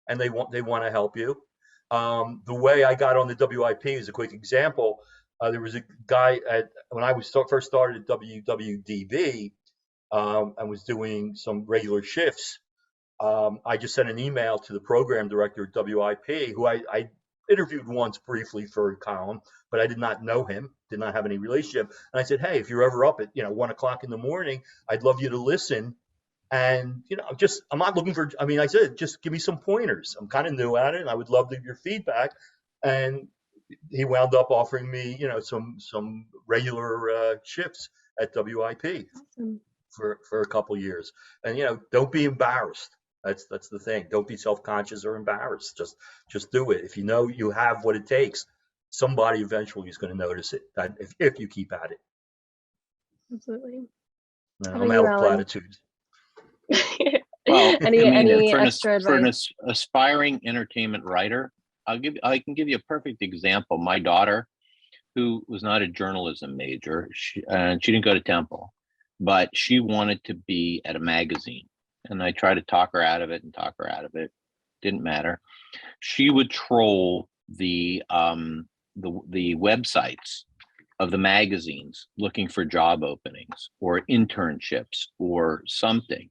and they want to help you. The way I got on the WIP is a quick example. There was a guy when I was first started at WWDB, and was doing some regular shifts. I just sent an email to the program director at WIP, who I interviewed once briefly for a column, but I did not know him, did not have any relationship. And I said, hey, if you're ever up at 1 o'clock in the morning, I'd love you to listen. And I'm not looking for. I mean, I said, just give me some pointers. I'm kind of new at it, and I would love your feedback. And he wound up offering me, some regular shifts at WIP Awesome. for a couple years. And don't be embarrassed. That's the thing. Don't be self-conscious or embarrassed. Just do it. If you know you have what it takes, somebody eventually is going to notice it. If you keep at it. Absolutely. I'm out of platitudes. Well, any for extra advice? an aspiring entertainment writer, I can give you a perfect example. My daughter, who was not a journalism major, she didn't go to Temple, but she wanted to be at a magazine. And I tried to talk her out of it. Didn't matter. She would troll the websites of the magazines looking for job openings or internships or something.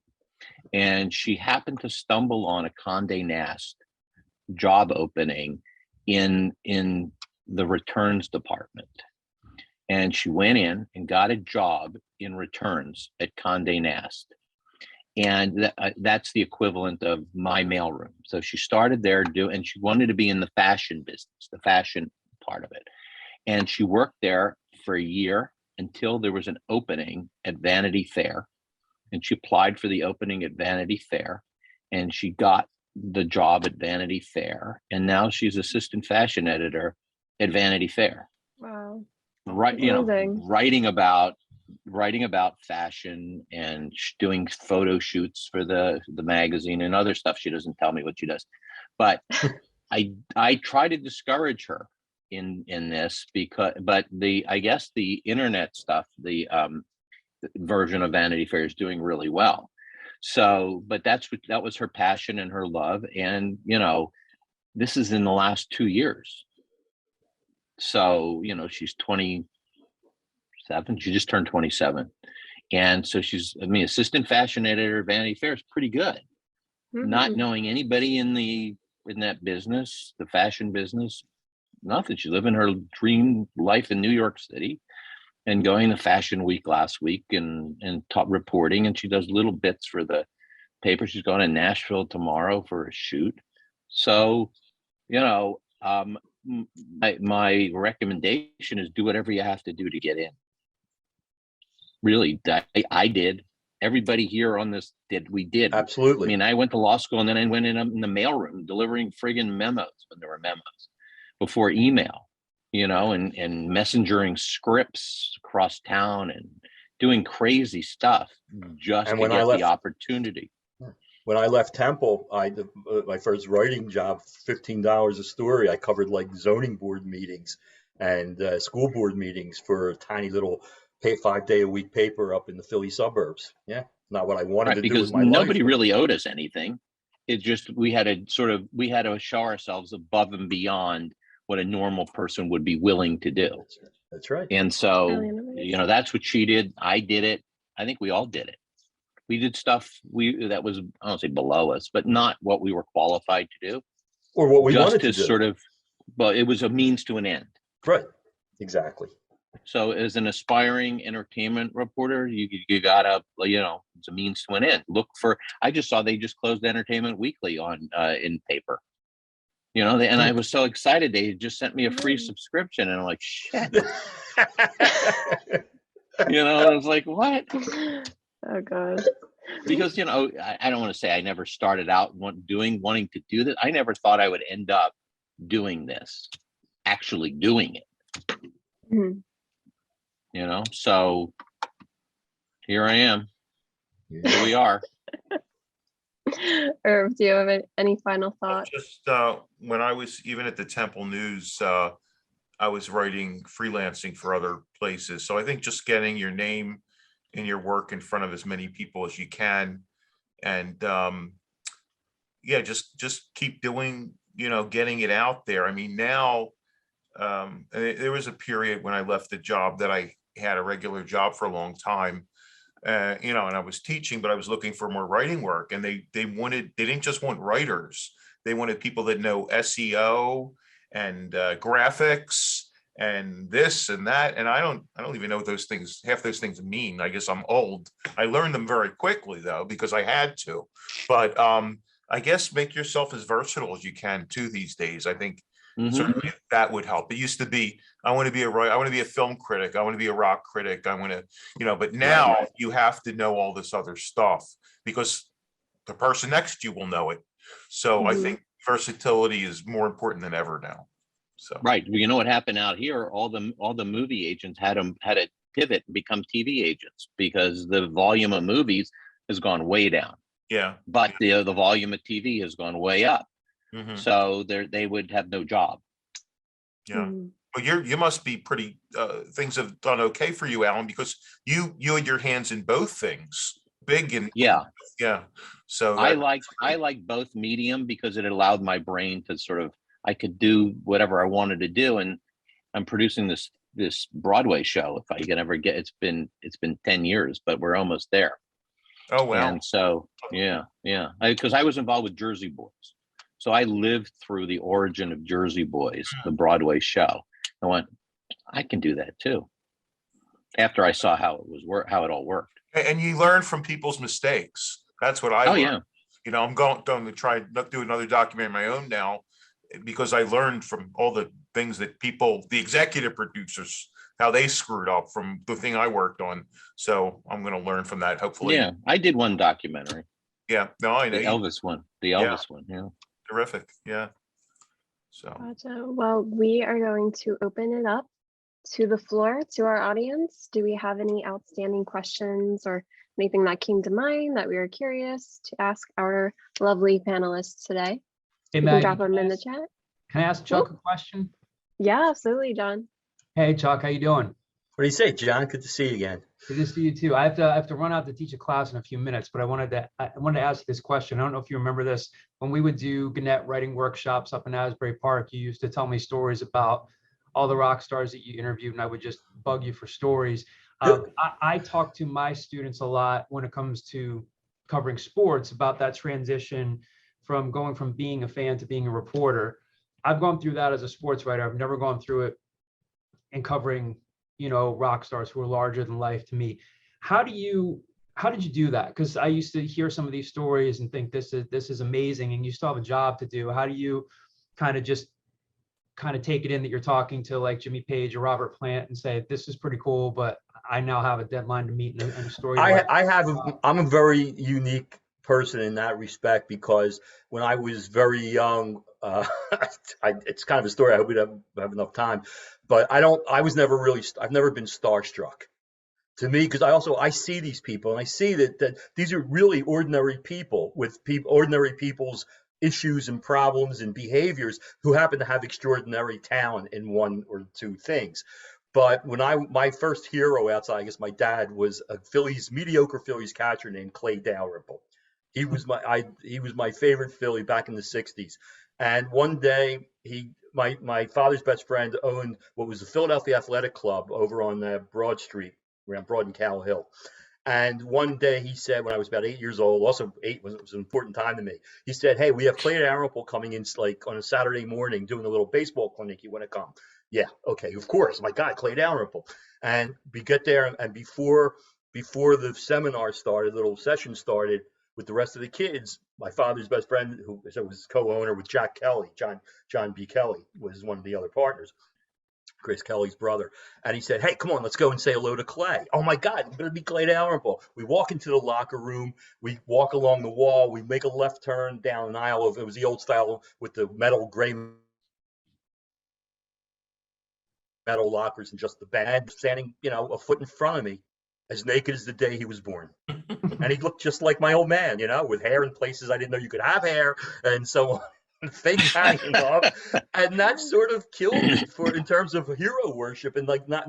And she happened to stumble on a Condé Nast job opening in the returns department. And she went in and got a job in returns at Condé Nast. And that's the equivalent of my mailroom. So she started there and she wanted to be in the fashion business, the fashion part of it. And she worked there for a year until there was an opening at Vanity Fair. And she applied for the opening at Vanity Fair, and she got the job at Vanity Fair. And now she's assistant fashion editor at Vanity Fair. Wow. Right, writing about fashion and doing photo shoots for the magazine and other stuff. She doesn't tell me what she does, but I try to discourage her in this but I guess the internet stuff, the version of Vanity Fair is doing really well. So, but that was her passion and her love. And, this is in the last 2 years. So, she's 27. She just turned 27. And so she's, assistant fashion editor at Vanity Fair is pretty good. Mm-hmm. Not knowing anybody in that business, the fashion business, nothing. She's living her dream life in New York City and going to Fashion Week last week and reporting. And she does little bits for the paper. She's going to Nashville tomorrow for a shoot. So, my recommendation is do whatever you have to do to get in. Really, I did. Everybody here on this did. We did. Absolutely. I went to law school and then I went in the mailroom delivering friggin' memos when there were memos before email. And messengering scripts across town and doing crazy stuff just to get the opportunity. When I left Temple, my first writing job, $15 a story. I covered like zoning board meetings and school board meetings for a tiny little 5-day-a-week paper up in the Philly suburbs. Yeah, not what I wanted to do with my life. Because nobody really owed us anything. It just we had to show ourselves above and beyond what a normal person would be willing to do. That's right. And so, that's what she did. I did it. I think we all did it. We did stuff that was, I don't say below us, but not what we were qualified to do. Or what we wanted to do. It was a means to an end. Right. Exactly. So as an aspiring entertainment reporter, you gotta, it's a means to an end. I just saw they just closed Entertainment Weekly in paper. And I was so excited. They just sent me a free subscription, and I'm like, shit. I was like, what? Oh God. Because I don't want to say I never started out wanting to do this. I never thought I would end up doing this, actually doing it. Mm-hmm. So here I am. Here we are. Irv, do you have any final thoughts? Just when I was even at the Temple News, I was writing freelancing for other places. So I think just getting your name in your work in front of as many people as you can. And yeah, just keep doing, getting it out there. I mean, now there was a period when I left the job that I had a regular job for a long time, and I was teaching, but I was looking for more writing work, and they didn't just want writers. They wanted people that know SEO and graphics and this and that. And I don't even know what those things, half those things mean. I guess I'm old. I learned them very quickly though, because I had to. But I guess make yourself as versatile as you can too these days. I think certainly that would help. It used to be, I want to be a writer, I want to be a film critic, I want to be a rock critic, I want to, but now you have to know all this other stuff because the person next to you will know it. So I think versatility is more important than ever now. So right, well, you know what happened out here? All the movie agents had to pivot and become TV agents because the volume of movies has gone way down. Yeah, but the volume of TV has gone way up. So they would have no job. Yeah. Well, you must be pretty. Things have done okay for you, Alan, because you had your hands in both things, big and yeah. So I like both medium because it allowed my brain to sort of, I could do whatever I wanted to do, and I'm producing this Broadway show. If I can ever get, it's been 10 years, but we're almost there. Oh wow! And so yeah, because I was involved with Jersey Boys, so I lived through the origin of Jersey Boys, the Broadway show. I went, I can do that too. After I saw how it all worked, and you learn from people's mistakes. That's what I learned. Yeah. I'm going to try to do another documentary of my own now, because I learned from all the things that the executive producers, how they screwed up from the thing I worked on. So I'm going to learn from that, hopefully. Yeah, I did one documentary. Yeah, no, I know. The Elvis one. Yeah. Terrific. Yeah. So. Gotcha. Well, we are going to open it up to the floor, to our audience. Do we have any outstanding questions or anything that came to mind that we were curious to ask our lovely panelists today? Hey, you Maggie, can drop them in the chat. Can I ask Chuck a question? Yeah, absolutely, John. Hey, Chuck, how you doing? What do you say, John? Good to see you again. Good to see you too. I have to run out to teach a class in a few minutes, but I wanted to ask you this question. I don't know if you remember this. When we would do Gannett writing workshops up in Asbury Park, you used to tell me stories about all the rock stars that you interviewed, and I would just bug you for stories. I talk to my students a lot when it comes to covering sports about that transition from going from being a fan to being a reporter. I've gone through that as a sports writer. I've never gone through it in covering, rock stars who are larger than life to me. How did you do that? Because I used to hear some of these stories and think this is amazing, and you still have a job to do. How do you kind of take it in that you're talking to like Jimmy Page or Robert Plant and say, this is pretty cool, but I now have a deadline to meet and a story. I'm a very unique person in that respect, because when I was very young, it's kind of a story. I hope we have enough time, but I've never been starstruck. To me, because I see these people, and I see that these are really ordinary people with ordinary people's issues and problems and behaviors, who happen to have extraordinary talent in one or two things. But when my first hero outside, I guess my dad, was a mediocre Phillies catcher named Clay Dalrymple. He was my favorite Philly back in the 60s. And one day my father's best friend owned what was the Philadelphia Athletic Club over on Broad Street, around Broad and Cow Hill. And one day he said, when I was about 8 years old, also 8 was an important time to me. He said, "Hey, we have Clay Dalrymple coming in like on a Saturday morning doing a little baseball clinic. You want to come?" Yeah, okay, of course. My God, Clay Dalrymple. And we get there, and before the seminar started, little session started with the rest of the kids, my father's best friend, who was co-owner with Jack Kelly, John B. Kelly, was one of the other partners, Grace Kelly's brother. And he said, "Hey, come on, let's go and say hello to Clay." Oh my God, it's going to be Clay Dalrymple. We walk into the locker room, we walk along the wall, we make a left turn down an aisle it was the old style with the gray metal lockers and just the band, standing, a foot in front of me, as naked as the day he was born. And he looked just like my old man, with hair in places I didn't know you could have hair, and so on. fake hanging off, and that sort of killed it for in terms of hero worship and like not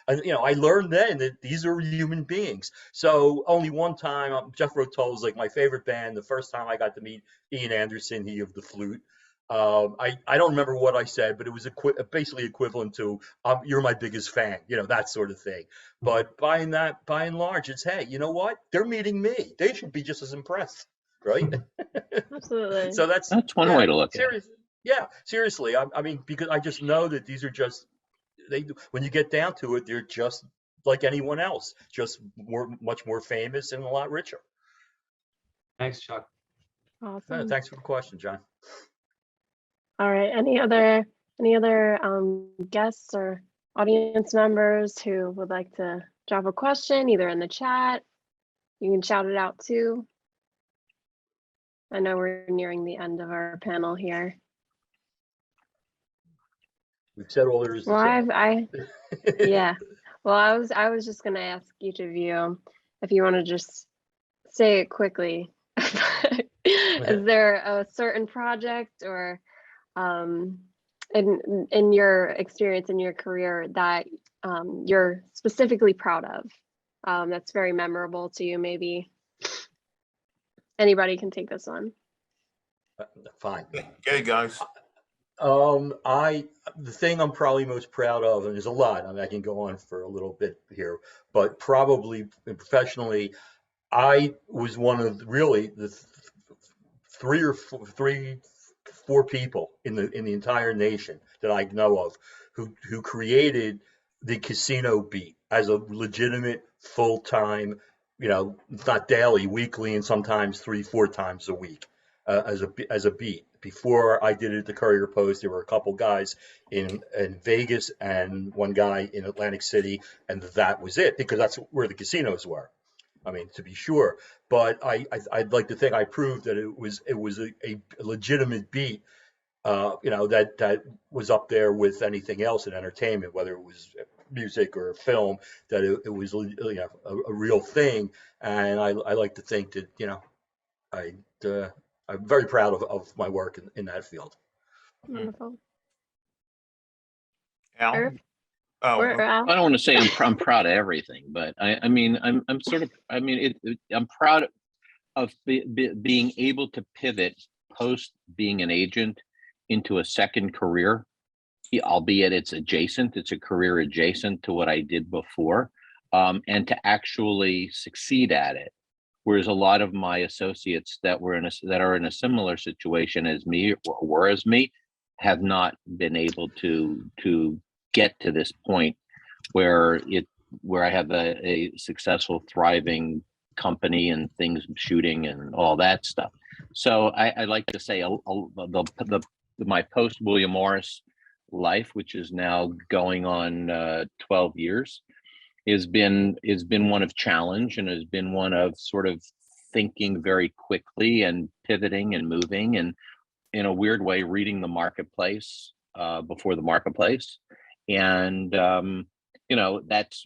I learned then that these are human beings. So only one time, Jethro Tull is like my favorite band. The first time I got to meet Ian Anderson, he of the flute. I don't remember what I said, but it was basically equivalent to "You're my biggest fan," that sort of thing. But by and large, it's, hey, you know what? They're meeting me. They should be just as impressed, right? Absolutely. So that's one way to look at it. Yeah, seriously. I mean, because I just know that these are just when you get down to it, they're just like anyone else, just much more famous and a lot richer. Thanks, Chuck. Awesome. Thanks for the question, John. All right. Any other guests or audience members who would like to drop a question either in the chat? You can shout it out too. I know we're nearing the end of our panel here. We've said all there is to say. Yeah. Well, I was just going to ask each of you if you want to just say it quickly. Is there a certain project or in your experience in your career that you're specifically proud of, that's very memorable to you? Maybe anybody can take this one. Fine. Okay, guys. The thing I'm probably most proud of, and there's a lot, I can go on for a little bit here, but probably professionally, I was one of really the three or four people in the entire nation that I know of who created the casino beat as a legitimate full-time, not daily, weekly, and sometimes 3-4 times a week as a beat. Before I did it at the Courier Post, there were a couple guys in Vegas and one guy in Atlantic City, and that was it, because that's where the casinos were. I mean, to be sure, but I'd like to think I proved that it was a legitimate beat, that was up there with anything else in entertainment, whether it was music or film, that it was a real thing. And I like to think that I'm very proud of my work in that field. Wonderful. Al? Irv? Oh, I don't want to say I'm proud of everything, but I mean, I'm sort of, I mean, I'm proud of being able to pivot post being an agent into a second career, albeit it's a career adjacent to what I did before, and to actually succeed at it. Whereas a lot of my associates that are in a similar situation as me or were as me have not been able to get to this point where I have a successful, thriving company and things shooting and all that stuff. So I like to say my post William Morris life, which is now going on 12 years, has been one of challenge, and has been one of sort of thinking very quickly and pivoting and moving, and in a weird way reading the marketplace before the marketplace. And that's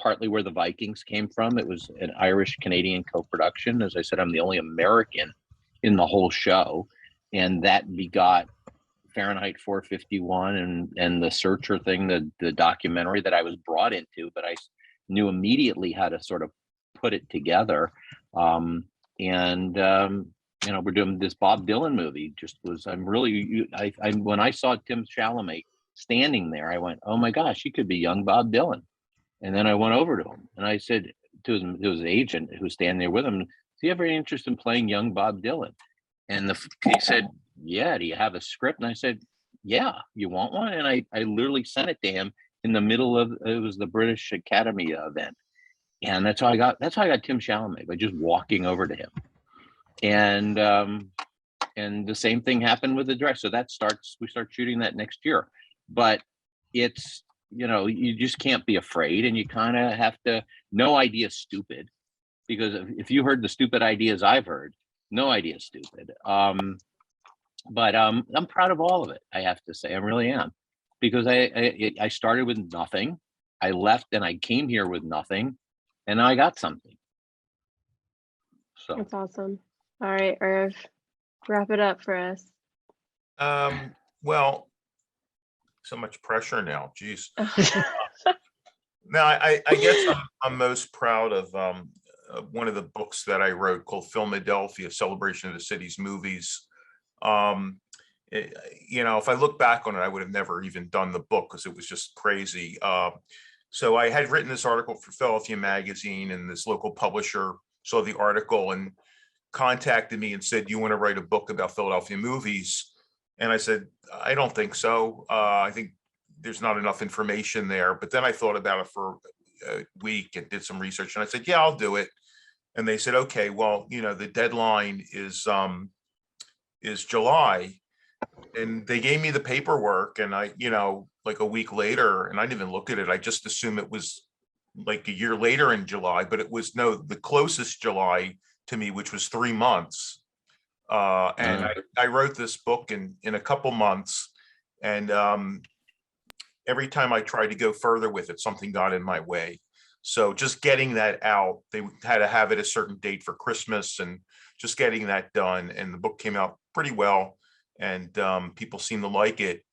partly where the Vikings came from. It was an Irish-Canadian co-production. As I said, I'm the only American in the whole show, and that begot Fahrenheit 451 and the Searcher thing, the documentary that I was brought into, but I knew immediately how to sort of put it together. We're doing this Bob Dylan movie. When I saw Tim Chalamet standing there, I went, oh my gosh, he could be young Bob Dylan. And then I went over to him and I said to his agent who's standing there with him, "Do you have any interest in playing young Bob Dylan?" And he said, "Yeah, do you have a script?" And I said, "Yeah, you want one?" And I literally sent it to him in the middle of, it was the British Academy event. And that's how I got Tim Chalamet, by just walking over to him. And the same thing happened with the direct. So we start shooting that next year. But it's, you just can't be afraid, and you kind of have to, no idea is stupid, because if you heard the stupid ideas I've heard, no idea is stupid. But I'm proud of all of it, I have to say. I really am, because I started with nothing. I left and I came here with nothing, and now I got something. So that's awesome. All right, Irv, wrap it up for us. Well, so much pressure now. Geez. Now, I guess I'm most proud of one of the books that I wrote called Philadelphia, Celebration of the City's Movies. If I look back on it, I would have never even done the book because it was just crazy. So I had written this article for Philadelphia Magazine, and this local publisher saw the article and contacted me and said, "You want to write a book about Philadelphia movies?" And I said, "I don't think so. I think there's not enough information there." But then I thought about it for a week and did some research, and I said, "Yeah, I'll do it." And they said, "Okay, well, the deadline is July." And they gave me the paperwork, and I, like a week later, and I didn't even look at it. I just assumed it was like a year later in July, but it was the closest July to me, which was 3 months. And I wrote this book in a couple months, and every time I tried to go further with it, something got in my way. So just getting that out, they had to have it a certain date for Christmas, and just getting that done. And the book came out pretty well, and people seem to like it.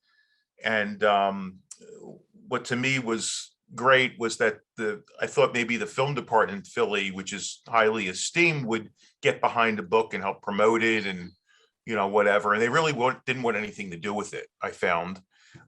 And what to me was great was that I thought maybe the film department in Philly, which is highly esteemed, would get behind the book and help promote it and whatever. And they really didn't want anything to do with it, I found.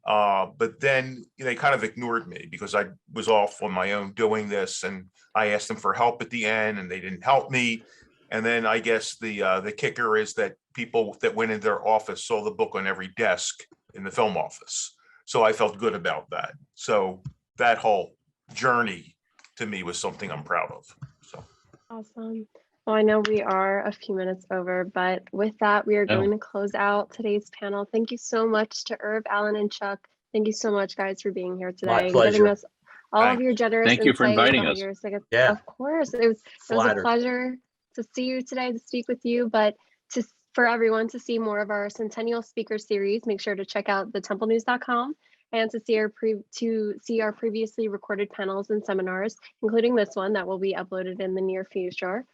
But then they kind of ignored me because I was off on my own doing this, and I asked them for help at the end, and they didn't help me. And then I guess the kicker is that people that went in their office saw the book on every desk in the film office. So I felt good about that. So that whole journey to me was something I'm proud of. So Awesome. Well, I know we are a few minutes over, but with that, we are going to close out today's panel. Thank you so much to Irv, Alan, and Chuck. Thank you so much, guys, for being here today. My and pleasure. giving us all Thanks. of your generous Thank you for insight inviting about us. your second. Yeah. Of course, it was a Flattered. pleasure to see you today, to speak with you, but for everyone to see more of our Centennial speaker series, make sure to check out thetemplenews.com and to see our previously recorded panels and seminars, including this one that will be uploaded in the near future.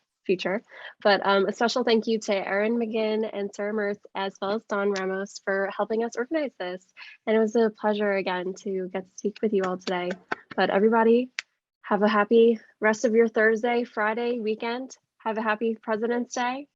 But a special thank you to Erin McGinn and Sarah Mirth, as well as Don Ramos, for helping us organize this. And it was a pleasure again to get to speak with you all today. But everybody, have a happy rest of your Thursday, Friday, weekend. Have a happy President's Day,